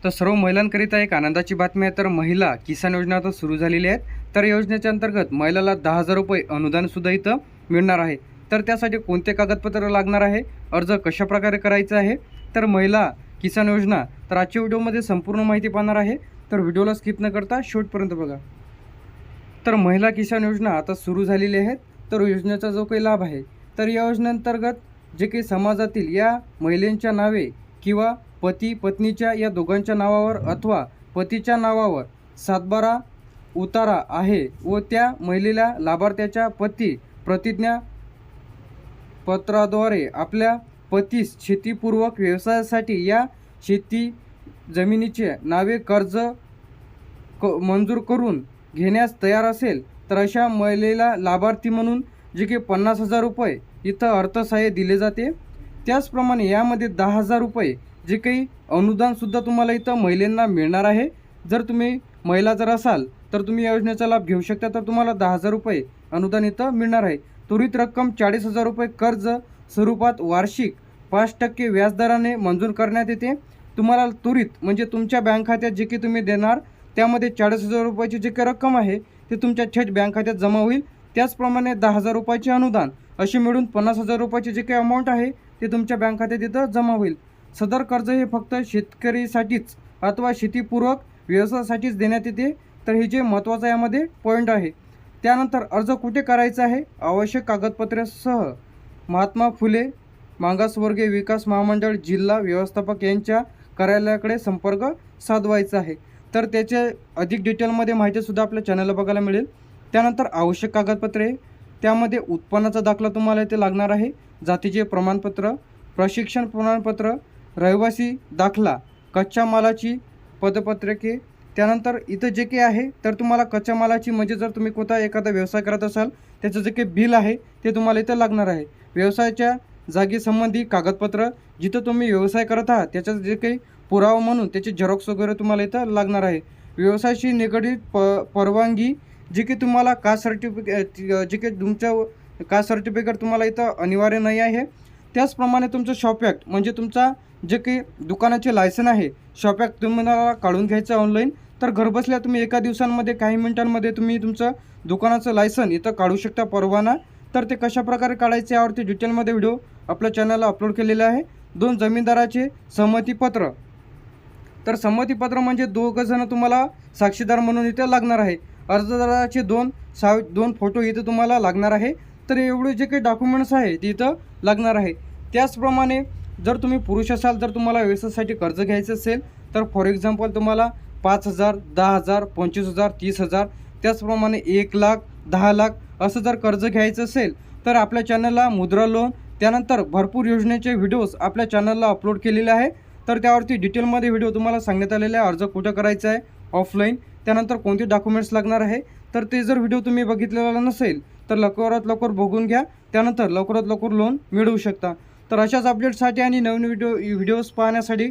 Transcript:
तर सर्व महिलांकरिता एक आनंदाची बातमी आहे। तर महिला किसान योजना आता सुरू झालेली आहेत। तर योजनेच्या अंतर्गत महिलाला 10,000 रुपये अनुदानसुद्धा इथं मिळणार आहे। तर त्यासाठी कोणते कागदपत्र लागणार आहे, अर्ज कशाप्रकारे करायचा आहे, तर महिला किसान योजना, तर आजच्या व्हिडिओमध्ये संपूर्ण माहिती पाहणार आहे। तर व्हिडिओला स्किप न करता शेवटपर्यंत बघा। तर महिला किसान योजना आता सुरू झालेली आहेत। तर योजनेचा जो काही लाभ आहे, तर या योजनेअंतर्गत जे काही समाजातील या महिलांच्या नावे किंवा पती पत्नीच्या या दोघांच्या नावावर अथवा पतीच्या नावावर सातबारा उतारा आहे व त्या महिलेला लाभार्थ्याच्या पती प्रतिज्ञा पत्राद्वारे आपल्या पतीस शेतीपूर्वक व्यवसायासाठी या शेती जमिनीचे नावे कर्ज मंजूर करून घेण्यास तयार असेल, तर अशा महिलेला लाभार्थी म्हणून जे की 50,000 रुपये इथं अर्थसहाय्य दिले जाते। त्याचप्रमाणे यामध्ये 10,000 रुपये जे काही अनुदानसुद्धा तुम्हाला इथं महिलांना मिळणार आहे। जर तुम्ही महिला जर असाल तर तुम्ही या योजनेचा लाभ घेऊ शकता। तर तुम्हाला 10,000 रुपये अनुदान इथं मिळणार आहे। त्वरित रक्कम 40,000 रुपये कर्ज स्वरूपात वार्षिक 5% व्याजदराने मंजूर करण्यात येते। तुम्हाला त्वरित म्हणजे तुमच्या बँक खात्यात जे की तुम्ही देणार त्यामध्ये 40,000 रुपयाची जी काही रक्कम आहे ते तुमच्या थेट बँक खात्यात जमा होईल। त्याचप्रमाणे 10,000 रुपयाचे अनुदान असे मिळून 50,000 रुपयाची जे काही अमाऊंट आहे ते तुमच्या बँक खात्यात इथं जमा होईल। सदर कर्ज हे फक्त शेतकरीसाठीच अथवा शेतीपूरक व्यवसायासाठीच देण्यात येते। तर हे जे महत्त्वाचं यामध्ये पॉईंट आहे। त्यानंतर अर्ज कुठे करायचा आहे, आवश्यक कागदपत्रासह महात्मा फुले मागासवर्गीय विकास महामंडळ जिल्हा व्यवस्थापक यांच्या कार्यालयाकडे संपर्क साधवायचा आहे। तर त्याचे अधिक डिटेलमध्ये माहितीसुद्धा आपल्या चॅनलला बघायला मिळेल। त्यानंतर आवश्यक कागदपत्रे, त्यामध्ये उत्पन्नाचा दाखला तुम्हाला इथे लागणार आहे, जातीचे प्रमाणपत्र, प्रशिक्षण प्रमाणपत्र, रहिवासी दाखला, कच्च्या मालाची पदपत्रके। त्यानंतर इथं जे काही आहे तर तुम्हाला कच्च्या मालाची म्हणजे जर तुम्ही कोणता एखादा व्यवसाय करत असाल त्याचं जे काही बिल आहे ते तुम्हाला इथं लागणार आहे। व्यवसायाच्या जागेसंबंधी कागदपत्र, जिथं तुम्ही व्यवसाय करत आहात त्याचं जे काही पुरावा म्हणून त्याचे झेरॉक्स वगैरे तुम्हाला इथं लागणार आहे। व्यवसायाशी निगडीत परवानगी, जे की तुम्हाला कास्ट सर्टिफिकेट, जे की तुमचं कास्ट सर्टिफिकेट तुम्हाला इथं अनिवार्य नाही आहे। त्याचप्रमाणे तुमचं शॉप ॲक्ट म्हणजे तुमचा जे काही दुकानाचे लायसन आहे, शॉप ॲक्ट तुम्हाला काढून घ्यायचं ऑनलाईन। तर घरबसल्या तुम्ही एका दिवसांमध्ये काही मिनिटांमध्ये तुम्ही तुमचं दुकानाचं लायसन इथं काढू शकता, परवाना। तर ते कशाप्रकारे काढायचे यावरती डिटेलमध्ये व्हिडिओ आपल्या चॅनलला अपलोड केलेला आहे। 2 जमीनदाराचे संमतीपत्र, तर संमतीपत्र म्हणजे 2 जण तुम्हाला साक्षीदार म्हणून इथे लागणार आहे। अर्जदाराचे 2 फोटो इथं तुम्हाला लागणार आहे। तर एवढे जे काही डॉक्युमेंट्स आहे ते इथं लागणार आहे। त्याचप्रमाणे जर तुम्ही पुरुष असाल तर तुम्हाला व्यवसायासाठी कर्ज घ्यायचं असेल तर फॉर एक्झाम्पल तुम्हाला 5,000, 10,000, 25,000, 30,000, त्याचप्रमाणे 1,00,000, 10,00,000 असं जर कर्ज घ्यायचं असेल तर आपल्या चॅनलला मुद्रा लोन, त्यानंतर भरपूर योजनेचे व्हिडिओज आपल्या चॅनलला अपलोड केलेले आहे। तर त्यावरती डिटेलमध्ये व्हिडिओ तुम्हाला सांगण्यात आलेला आहे, अर्ज कुठं करायचा आहे, ऑफलाईन, त्यानंतर कोणते डॉक्युमेंट्स लागणार आहे। तर ते जर व्हिडिओ तुम्ही बघितलेला नसेल तर लवकरात लवकर बघून घ्या, त्यानंतर लवकरात लवकर लोन मिळवू शकता। तर अशाच अपडेट्ससाठी आणि नवीन व्हिडिओज पाहण्यासाठी